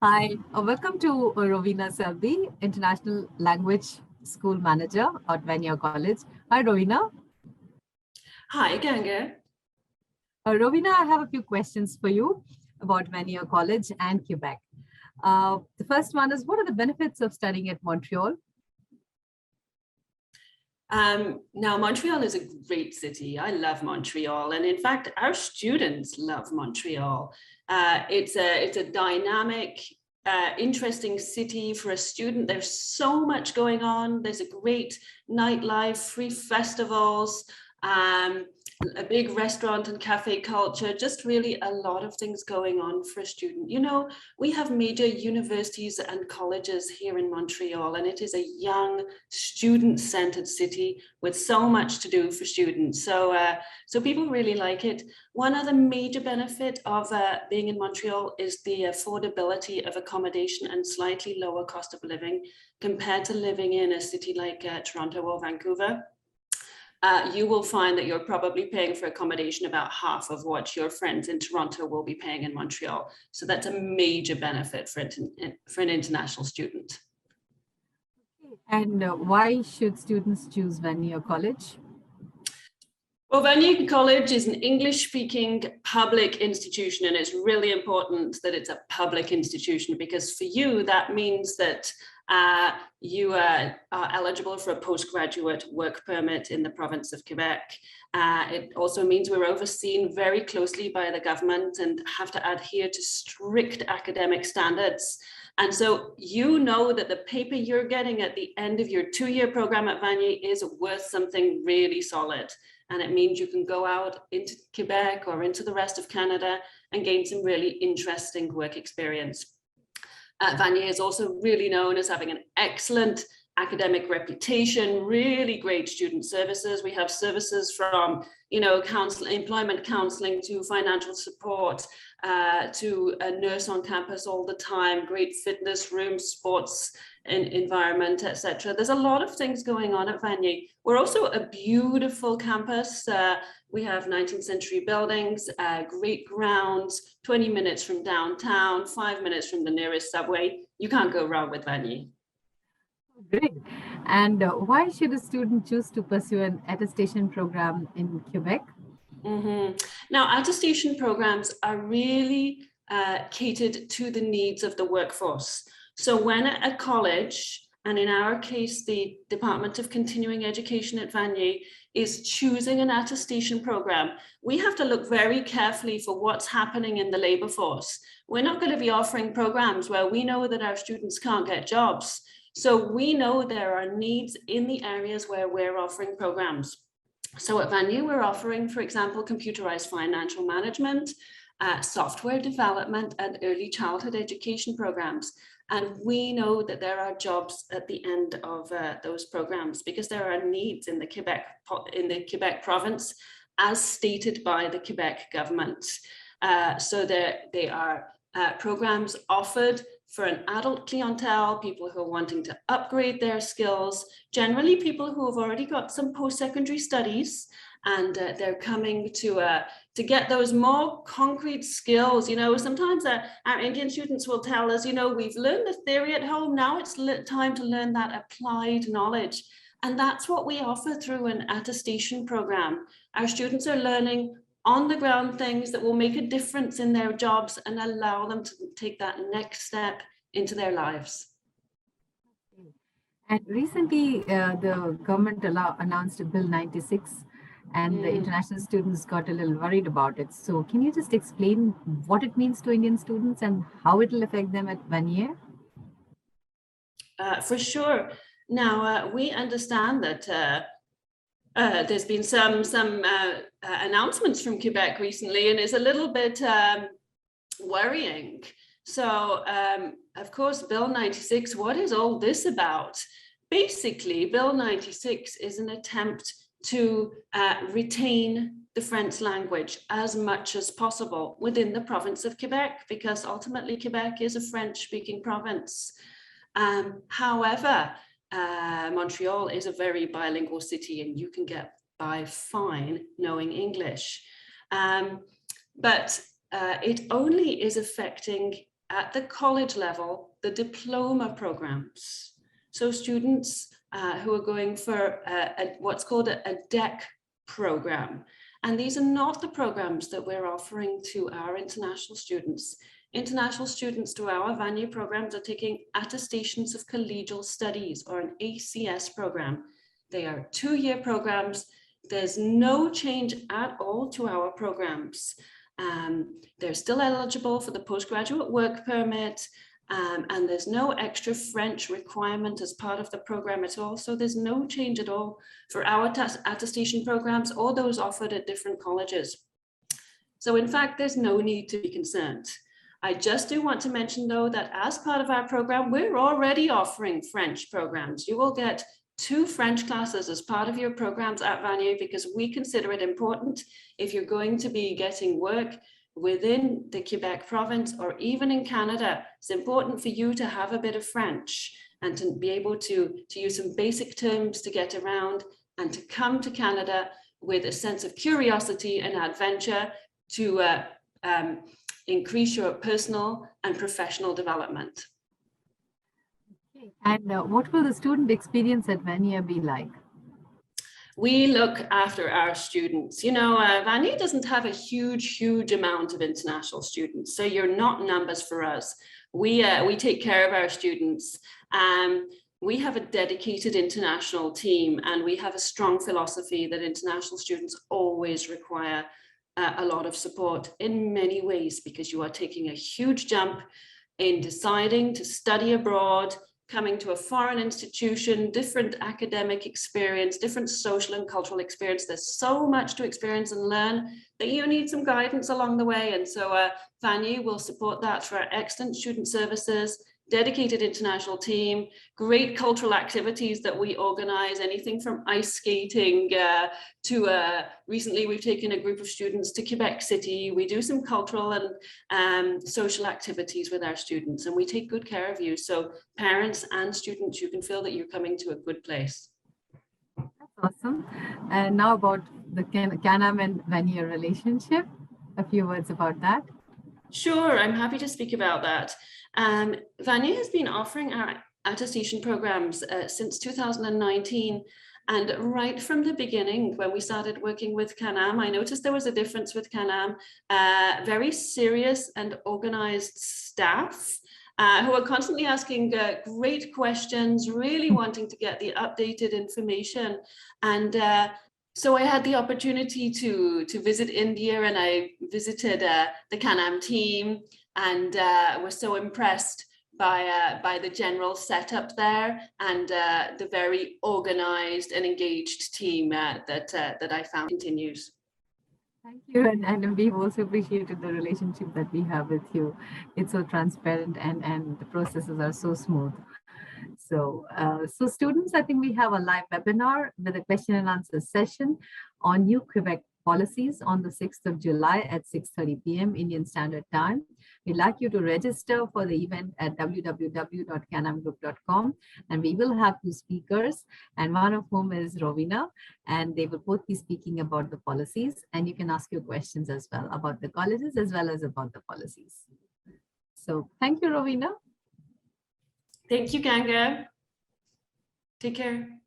Hi, welcome to Rovina Selby, International Language School Manager at Vanier College. Hi, Rovina. Hi, Ganga. Rovina, I have a few questions for you about Vanier College and Quebec. The first one is, what are the benefits of studying at Montreal? Now, Montreal is a great city. I love Montreal. And in fact, our students love Montreal. It's a dynamic, interesting city for a student. There's so much going on. There's a great nightlife, free festivals, um, a big restaurant and cafe culture, just really a lot of things going on for a student. You know, we have major universities and colleges here in Montreal, and it is a young, student-centered city with so much to do for students. So people really like it. One other major benefit of being in Montreal is the affordability of accommodation and slightly lower cost of living compared to living in a city like Toronto or Vancouver. You will find that you're probably paying for accommodation about half of what your friends in Toronto will be paying in Montreal. So that's a major benefit for an international student. And why should students choose Vanier College? Well, Vanier College is an English-speaking public institution, and it's really important that it's a public institution because for you, that means that you are eligible for a postgraduate work permit in the province of Quebec. It also means we're overseen very closely by the government and have to adhere to strict academic standards. And so you know that the paper you're getting at the end of your 2-year program at Vanier is worth something really solid. And it means you can go out into Quebec or into the rest of Canada and gain some really interesting work experience. Vanier is also really known as having an excellent academic reputation, really great student services. We have services from, employment counseling to financial support, to a nurse on campus all the time, great fitness rooms, sports environment, etc. There's a lot of things going on at Vanier. We're also a beautiful campus. We have 19th century buildings, great grounds, 20 minutes from downtown, 5 minutes from the nearest subway. You can't go wrong with Vanier. Great. And why should a student choose to pursue an attestation program in Quebec? Now, attestation programs are really catered to the needs of the workforce. So when a college, and in our case, the Department of Continuing Education at Vanier, is choosing an attestation program, we have to look very carefully for what's happening in the labor force. We're not going to be offering programs where we know that our students can't get jobs. So we know there are needs in the areas where we're offering programs. So at Vanier, we're offering, for example, computerized financial management, software development, and early childhood education programs. And we know that there are jobs at the end of those programs because there are needs in the Quebec province, as stated by the Quebec government. So they are programs offered for an adult clientele, people who are wanting to upgrade their skills, generally people who have already got some post-secondary studies, and they're coming to get those more concrete skills. You know, sometimes our Indian students will tell us, we've learned the theory at home, now it's time to learn that applied knowledge. And that's what we offer through an attestation program. Our students are learning on the ground things that will make a difference in their jobs and allow them to take that next step into their lives. And recently, the government announced Bill 96, and the international students got a little worried about it. So, can you just explain what it means to Indian students and how it will affect them at Vanier? For sure. Now, we understand that there's been some announcements from Quebec recently, and it's a little bit worrying. So, of course, Bill 96, what is all this about? Basically, Bill 96 is an attempt to retain the French language as much as possible within the province of Quebec, because ultimately Quebec is a French-speaking province. However, Montreal is a very bilingual city, and you can get by fine knowing English. But it only is affecting at the college level, the diploma programs. So students who are going for what's called a DEC program. And these are not the programs that we're offering to our international students. International students to our Vanier programs are taking Attestations of Collegial Studies, or an ACS program. They are 2-year programs. There's no change at all to our programs. They're still eligible for the postgraduate work permit, and there's no extra French requirement as part of the program at all. So there's no change at all for our attestation programs or those offered at different colleges. So in fact, there's no need to be concerned. I just do want to mention, though, that as part of our program, we're already offering French programs. You will get 2 French classes as part of your programs at Vanier, because we consider it important if you're going to be getting work within the Quebec province or even in Canada. It's important for you to have a bit of French and to be able to use some basic terms to get around, and to come to Canada with a sense of curiosity and adventure to increase your personal and professional development. Okay. And what will the student experience at Vanier be like? We look after our students. You know, Vanier doesn't have a huge amount of international students, so you're not numbers for us. We take care of our students. We have a dedicated international team, and we have a strong philosophy that international students always require a lot of support in many ways, because you are taking a huge jump in deciding to study abroad, coming to a foreign institution, different academic experience, different social and cultural experience. There's so much to experience and learn that you need some guidance along the way. And so Vanier will support that through our excellent student services, dedicated international team, great cultural activities that we organize, anything from ice skating to recently we've taken a group of students to Quebec City. We do some cultural and social activities with our students, and we take good care of you. So parents and students, you can feel that you're coming to a good place. That's awesome. And now about the Canam and Vanier relationship, a few words about that. Sure, I'm happy to speak about that. Vanier has been offering our attestation programs since 2019. And right from the beginning, when we started working with Canam, I noticed there was a difference with Canam, very serious and organized staff who are constantly asking great questions, really wanting to get the updated information. And so I had the opportunity to visit India, and I visited the Canam team, and was so impressed by the general setup there, and the very organized and engaged team that I found continues. Thank you. And we've also appreciated the relationship that we have with you. It's so transparent, and the processes are so smooth. So, so students, I think we have a live webinar with a question and answer session on new Quebec policies on the 6th of July at 6:30 p.m. Indian Standard Time. We'd like you to register for the event at www.canamgroup.com, and we will have 2 speakers, and one of whom is Rovina, and they will both be speaking about the policies, and you can ask your questions as well about the colleges as well as about the policies. So thank you, Rovina. Thank you, Ganga. Take care.